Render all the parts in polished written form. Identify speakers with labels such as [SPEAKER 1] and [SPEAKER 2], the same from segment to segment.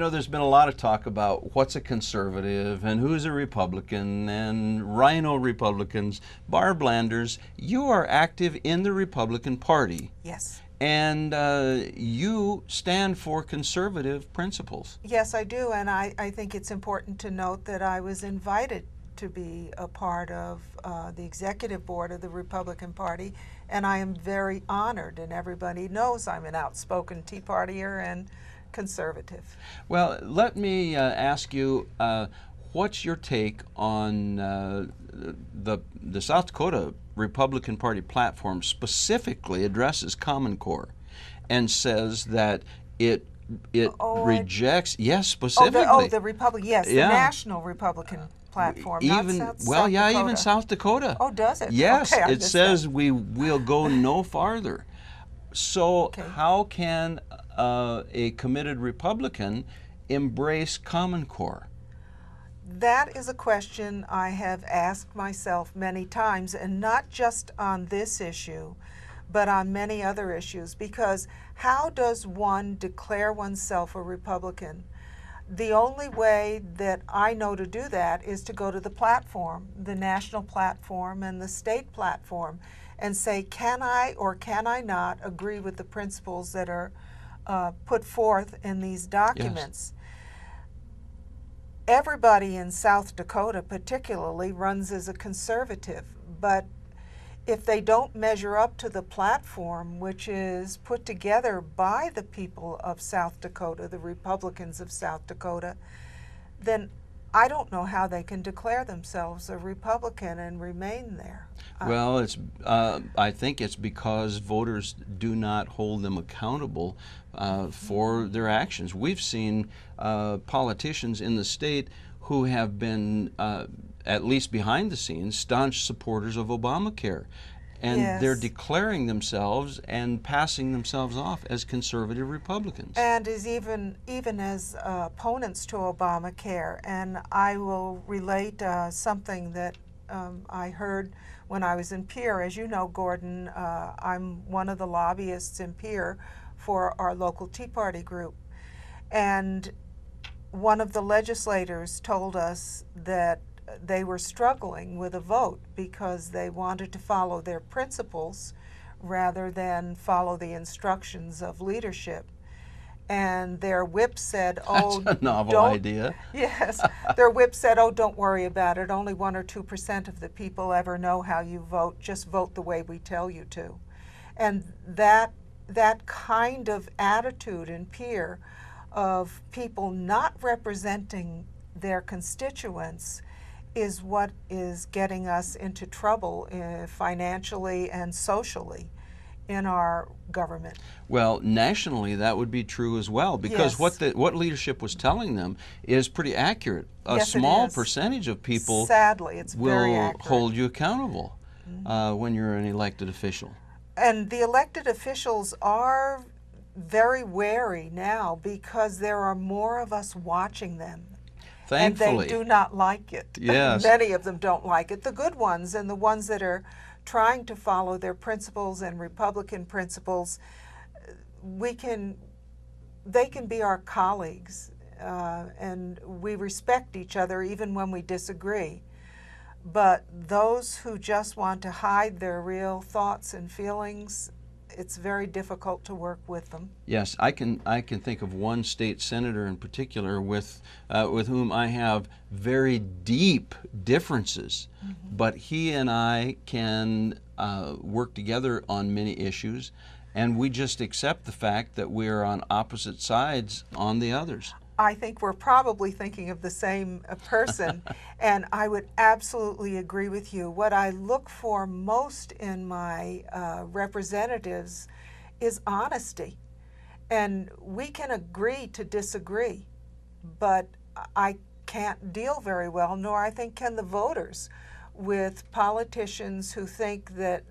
[SPEAKER 1] there's been a lot of talk about what's a conservative and who's a Republican and rhino Republicans. Barb Landers, you are active in the Republican Party.
[SPEAKER 2] Yes.
[SPEAKER 1] And you stand for conservative principles.
[SPEAKER 2] Yes, I do, and I think it's important to note that I was invited to be a part of the executive board of the Republican Party, and I am very honored, and everybody knows I'm an outspoken Tea Partier and conservative.
[SPEAKER 1] Well, let me ask you, what's your take on the South Dakota Republican Party platform specifically addresses Common Core and says that it rejects, yes, specifically.
[SPEAKER 2] The Republican, yes,
[SPEAKER 1] Yeah.
[SPEAKER 2] the National Republican platform,
[SPEAKER 1] Even
[SPEAKER 2] not
[SPEAKER 1] well,
[SPEAKER 2] South
[SPEAKER 1] yeah,
[SPEAKER 2] Dakota.
[SPEAKER 1] even South Dakota.
[SPEAKER 2] Oh, does it?
[SPEAKER 1] Yes,
[SPEAKER 2] Okay, I
[SPEAKER 1] it
[SPEAKER 2] missed
[SPEAKER 1] says
[SPEAKER 2] that.
[SPEAKER 1] we'll go no farther. So
[SPEAKER 2] Okay.
[SPEAKER 1] how can a committed Republican embrace Common Core?
[SPEAKER 2] That is a question I have asked myself many times, and not just on this issue, but on many other issues, because how does one declare oneself a Republican? The only way that I know to do that is to go to the platform, the national platform and the state platform, and say, can I or can I not agree with the principles that are put forth in these documents? Everybody in South Dakota particularly runs as a conservative, but if they don't measure up to the platform, which is put together by the people of South Dakota, the Republicans of South Dakota, then I don't know how they can declare themselves a Republican and remain there.
[SPEAKER 1] Well, I think it's because voters do not hold them accountable for their actions. We've seen politicians in the state who have been, at least behind the scenes, staunch supporters of Obamacare. And
[SPEAKER 2] Yes.
[SPEAKER 1] they're declaring themselves and passing themselves off as conservative Republicans.
[SPEAKER 2] And is even as opponents to Obamacare. And I will relate something that I heard when I was in Pierre. As you know, Gordon, I'm one of the lobbyists in Pierre for our local Tea Party group. And one of the legislators told us that they were struggling with a vote because they wanted to follow their principles rather than follow the instructions of leadership. And their whip said, oh,
[SPEAKER 1] That's a novel
[SPEAKER 2] don't,
[SPEAKER 1] idea.
[SPEAKER 2] Yes, their whip said, oh, don't worry about it. Only 1 or 2% of the people ever know how you vote. Just vote the way we tell you to. And that kind of attitude in Pierre of people not representing their constituents is what is getting us into trouble financially and socially in our government.
[SPEAKER 1] Well, nationally, that would be true as well, because
[SPEAKER 2] Yes.
[SPEAKER 1] what leadership was telling them is pretty accurate. A
[SPEAKER 2] Yes, it
[SPEAKER 1] small
[SPEAKER 2] is.
[SPEAKER 1] percentage of people
[SPEAKER 2] Sadly, it's very
[SPEAKER 1] will
[SPEAKER 2] accurate.
[SPEAKER 1] hold you accountable when you're an elected official.
[SPEAKER 2] And the elected officials are very wary now because there are more of us watching them.
[SPEAKER 1] Thankfully.
[SPEAKER 2] And they do not like it.
[SPEAKER 1] Yes.
[SPEAKER 2] Many of them don't like it. The good ones and the ones that are trying to follow their principles and Republican principles, they can be our colleagues, and we respect each other even when we disagree. But those who just want to hide their real thoughts and feelings, it's very difficult to work with them.
[SPEAKER 1] Yes, I can think of one state senator in particular with whom I have very deep differences, but he and I can work together on many issues, and we just accept the fact that we are on opposite sides on the others.
[SPEAKER 2] I think we're probably thinking of the same person, and I would absolutely agree with you. What I look for most in my representatives is honesty. And we can agree to disagree, but I can't deal very well, nor I think can the voters, with politicians who think that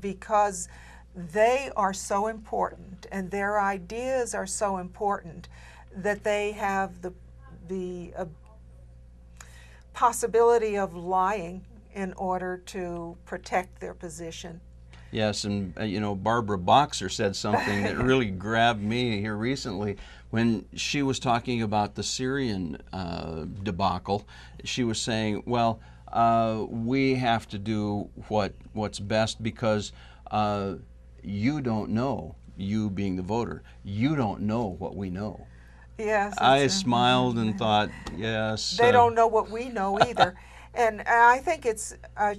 [SPEAKER 2] because they are so important and their ideas are so important, that they have the possibility of lying in order to protect their position.
[SPEAKER 1] Yes, and you know, Barbara Boxer said something that really grabbed me here recently when she was talking about the Syrian debacle. She was saying, well, we have to do what's best because you don't know, you being the voter, you don't know what we know.
[SPEAKER 2] Yes,
[SPEAKER 1] I smiled and thought, yes.
[SPEAKER 2] they don't know what we know either. And I think it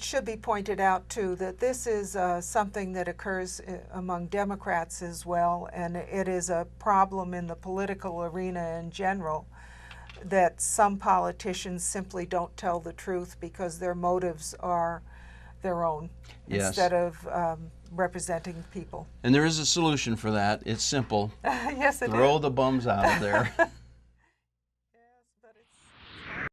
[SPEAKER 2] should be pointed out too that this is something that occurs among Democrats as well, and it is a problem in the political arena in general, that some politicians simply don't tell the truth because their motives are their own,
[SPEAKER 1] Yes.
[SPEAKER 2] instead of representing people.
[SPEAKER 1] And there is a solution for that. It's simple.
[SPEAKER 2] Yes, it is.
[SPEAKER 1] Throw the bums out of there.